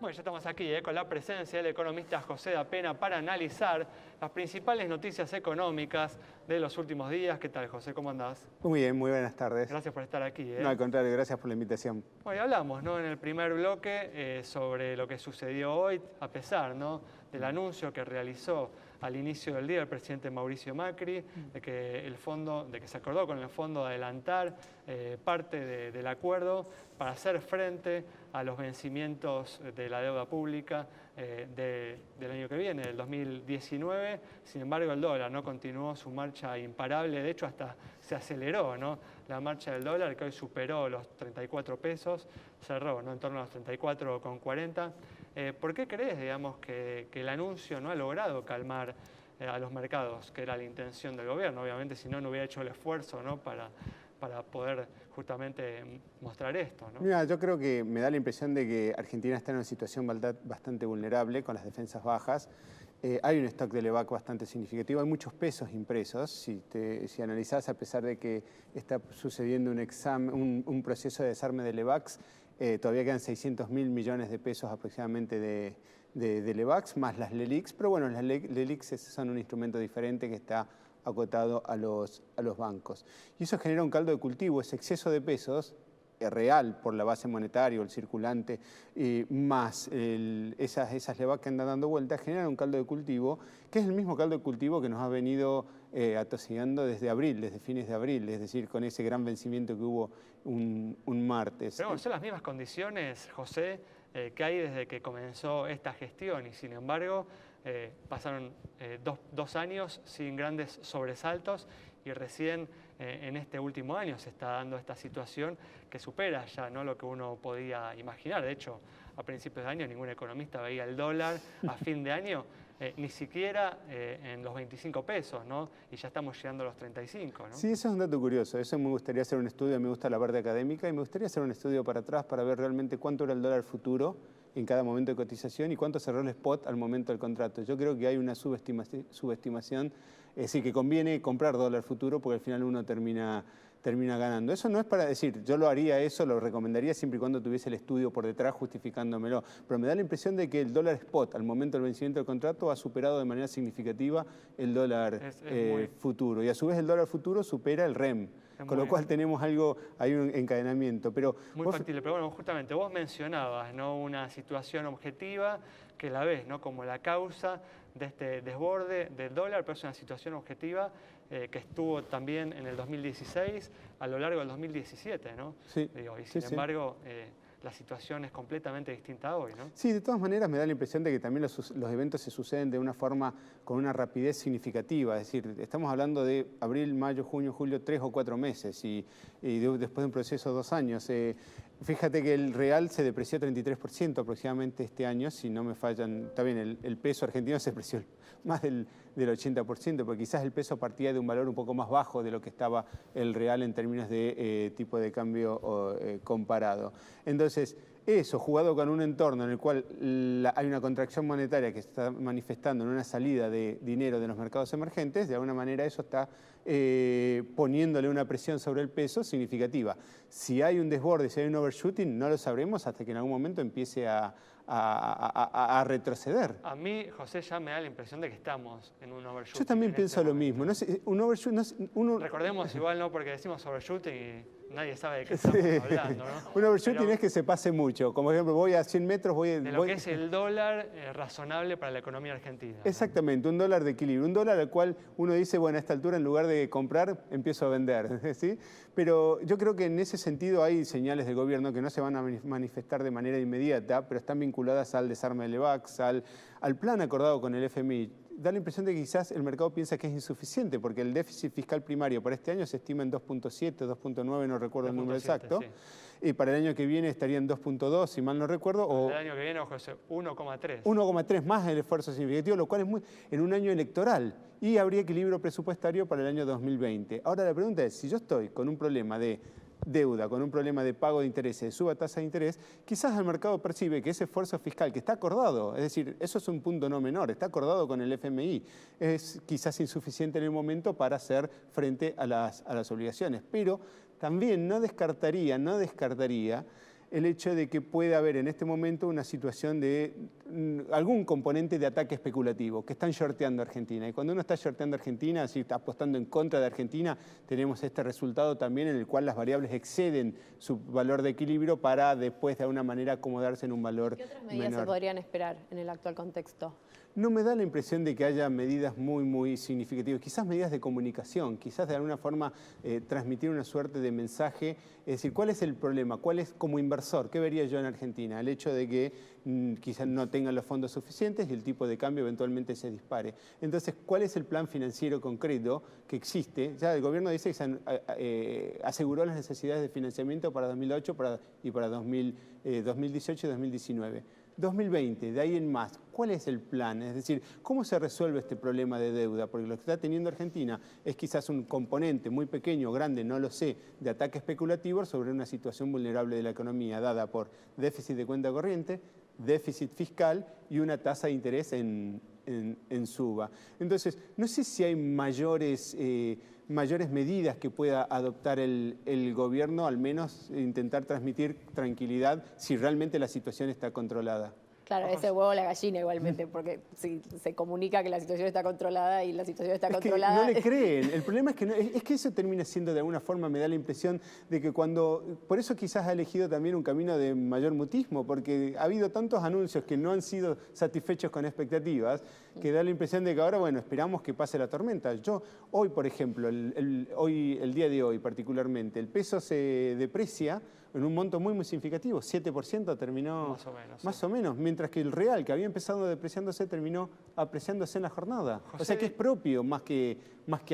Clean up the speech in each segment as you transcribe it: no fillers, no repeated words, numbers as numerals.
Bueno, ya estamos aquí con la presencia del economista José da Pena para analizar las principales noticias económicas de los últimos días. ¿Qué tal, José? ¿Cómo andás? Muy bien, muy buenas tardes. Gracias por estar aquí. No, al contrario, gracias por la invitación. Bueno, hablamos, ¿no?, en el primer bloque sobre lo que sucedió hoy, a pesar, ¿no?, del anuncio que realizó al inicio del día el presidente Mauricio Macri, de que se acordó con el fondo de adelantar parte del acuerdo para hacer frente a los vencimientos de la deuda pública del año que viene, del 2019. Sin embargo, el dólar no continuó su marcha imparable, de hecho hasta se aceleró, ¿no?, la marcha del dólar, que hoy superó los 34 pesos, cerró, ¿no?, en torno a los 34,40. ¿Por qué crees, digamos, que el anuncio no ha logrado calmar a los mercados, que era la intención del gobierno? Obviamente, si no, no hubiera hecho el esfuerzo, ¿no?, para poder justamente mostrar esto, ¿no? Mira, yo creo que me da la impresión de que Argentina está en una situación bastante vulnerable, con las defensas bajas. Hay un stock de Levac bastante significativo, hay muchos pesos impresos. Si analizás, a pesar de que está sucediendo un proceso de desarme de Levacs, todavía quedan 600.000 millones de pesos aproximadamente de Levacs, más las LELIQs, pero bueno, las LELIQs son un instrumento diferente que está acotado a los bancos. Y eso genera un caldo de cultivo, ese exceso de pesos real por la base monetaria o el circulante, más esas LEVAC que andan dando vueltas, generan un caldo de cultivo, que es el mismo caldo de cultivo que nos ha venido atosigando desde abril, desde fines de abril, es decir, con ese gran vencimiento que hubo un martes. Pero bueno, son las mismas condiciones, José, que hay desde que comenzó esta gestión, y sin embargo pasaron dos años sin grandes sobresaltos, y recién en este último año se está dando esta situación que supera ya, ¿no?, lo que uno podía imaginar. De hecho, a principios de año ningún economista veía el dólar a fin de año ni siquiera en los 25 pesos, ¿no? Y ya estamos llegando a los 35, ¿no? Sí, eso es un dato curioso. Eso me gustaría hacer un estudio, me gusta la parte académica, y me gustaría hacer un estudio para atrás para ver realmente cuánto era el dólar futuro en cada momento de cotización y cuánto cerró el spot al momento del contrato. Yo creo que hay una subestimación, es decir, que conviene comprar dólar futuro porque al final uno termina ganando. Eso no es para decir, yo lo haría eso, lo recomendaría siempre y cuando tuviese el estudio por detrás justificándomelo, pero me da la impresión de que el dólar spot al momento del vencimiento del contrato ha superado de manera significativa el dólar futuro, y a su vez el dólar futuro supera el REM. Con lo cual tenemos hay un encadenamiento. Pero muy factible, pero bueno, justamente vos mencionabas, ¿no?, una situación objetiva que la ves, ¿no?, como la causa de este desborde del dólar, pero es una situación objetiva que estuvo también en el 2016, a lo largo del 2017, ¿no? Sí. Y sin embargo, la situación es completamente distinta hoy, ¿no? Sí, de todas maneras me da la impresión de que también los eventos se suceden de una forma con una rapidez significativa. Es decir, estamos hablando de abril, mayo, junio, julio, 3 o 4 meses y después de un proceso de 2 años. Fíjate que el real se depreció 33% aproximadamente este año, si no me fallan. Está bien, el peso argentino se depreció más del 80%, porque quizás el peso partía de un valor un poco más bajo de lo que estaba el real en términos de tipo de cambio comparado. Entonces, eso, jugado con un entorno en el cual hay una contracción monetaria que se está manifestando en una salida de dinero de los mercados emergentes, de alguna manera eso está poniéndole una presión sobre el peso significativa. Si hay un desborde, si hay un overshooting, no lo sabremos hasta que en algún momento empiece a retroceder. A mí, José, ya me da la impresión de que estamos en un overshooting. Yo también pienso lo mismo. No sé, un overshooting, recordemos igual, ¿no?, porque decimos overshooting y nadie sabe de qué estamos hablando, ¿no? Un overshooting es que se pase mucho. Como ejemplo, voy a 100 metros, de lo que es el dólar razonable para la economía argentina, ¿no? Exactamente, un dólar de equilibrio. Un dólar al cual uno dice, bueno, a esta altura en lugar de comprar, empiezo a vender, ¿sí? Pero yo creo que en ese sentido hay señales del gobierno que no se van a manifestar de manera inmediata, pero están vinculadas al desarme de Levacs, al plan acordado con el FMI. Da la impresión de que quizás el mercado piensa que es insuficiente, porque el déficit fiscal primario para este año se estima en 2.7, 2.9, no recuerdo el número exacto. Sí. Y para el año que viene estaría en 2.2, si mal no recuerdo. O el año que viene, ojo, 1,3. 1,3 más el esfuerzo significativo, lo cual es en un año electoral. Y habría equilibrio presupuestario para el año 2020. Ahora la pregunta es, si yo estoy con un problema de deuda, con un problema de pago de intereses, de suba tasa de interés, quizás el mercado percibe que ese esfuerzo fiscal que está acordado, es decir, eso es un punto no menor, está acordado con el FMI, es quizás insuficiente en el momento para hacer frente a las obligaciones, pero también no descartaría el hecho de que puede haber en este momento una situación de algún componente de ataque especulativo, que están shorteando Argentina. Y cuando uno está shorteando Argentina, si está apostando en contra de Argentina, tenemos este resultado también en el cual las variables exceden su valor de equilibrio para después de alguna manera acomodarse en un valor menor. ¿Qué otras medidas se podrían esperar en el actual contexto? No me da la impresión de que haya medidas muy significativas, quizás medidas de comunicación, quizás de alguna forma transmitir una suerte de mensaje, es decir, ¿cuál es el problema? ¿Cuál es, como inversor, qué vería yo en Argentina? El hecho de que quizás no tengan los fondos suficientes y el tipo de cambio eventualmente se dispare. Entonces, ¿cuál es el plan financiero concreto que existe? Ya el gobierno dice que se aseguró las necesidades de financiamiento para 2008 y para 2018 y 2019. 2020, de ahí en más, ¿cuál es el plan? Es decir, ¿cómo se resuelve este problema de deuda? Porque lo que está teniendo Argentina es quizás un componente muy pequeño, grande, no lo sé, de ataque especulativo sobre una situación vulnerable de la economía dada por déficit de cuenta corriente, déficit fiscal y una tasa de interés en suba. Entonces, no sé si hay mayores medidas que pueda adoptar el gobierno, al menos intentar transmitir tranquilidad si realmente la situación está controlada. Claro, ese huevo o la gallina igualmente, porque si se comunica que la situación está controlada y la situación está controlada... Que no le creen. El problema es que, es que eso termina siendo de alguna forma, me da la impresión de que cuando... Por eso quizás ha elegido también un camino de mayor mutismo, porque ha habido tantos anuncios que no han sido satisfechos con expectativas, que da la impresión de que ahora, bueno, esperamos que pase la tormenta. Yo, hoy, por ejemplo, el día de hoy particularmente, el peso se deprecia en un monto muy significativo, 7% terminó más o menos, mientras que el real, que había empezado depreciándose, terminó apreciándose en la jornada. José, o sea que es propio más que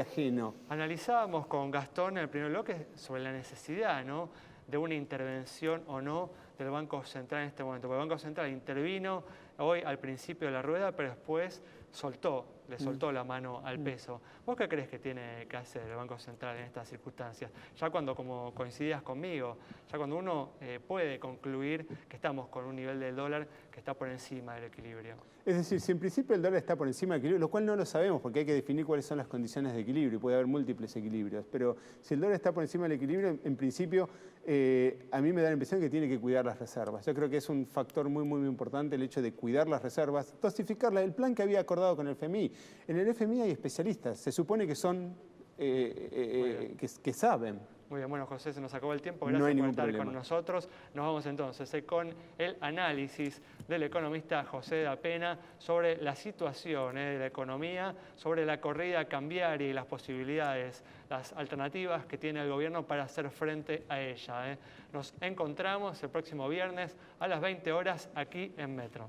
ajeno. Analizábamos con Gastón en el primer bloque sobre la necesidad, ¿no?, de una intervención o no del Banco Central en este momento. Porque el Banco Central intervino hoy al principio de la rueda, pero después le soltó la mano al peso. ¿Vos qué crees que tiene que hacer el Banco Central en estas circunstancias? Ya cuando, como coincidías conmigo, ya cuando uno puede concluir que estamos con un nivel del dólar que está por encima del equilibrio. Es decir, si en principio el dólar está por encima del equilibrio, lo cual no lo sabemos porque hay que definir cuáles son las condiciones de equilibrio y puede haber múltiples equilibrios, pero si el dólar está por encima del equilibrio, en principio a mí me da la impresión que tiene que cuidar las reservas. Yo creo que es un factor muy importante el hecho de cuidar las reservas, dosificarlas, el plan que había acordado con el FMI. En el FMI hay especialistas, se supone que son, que saben. Muy bien, bueno, José, se nos acabó el tiempo. Gracias por estar con nosotros. Nos vamos entonces con el análisis del economista José Da Pena sobre la situación de la economía, sobre la corrida cambiaria y las posibilidades, las alternativas que tiene el gobierno para hacer frente a ella. Nos encontramos el próximo viernes a las 20 horas aquí en Metro.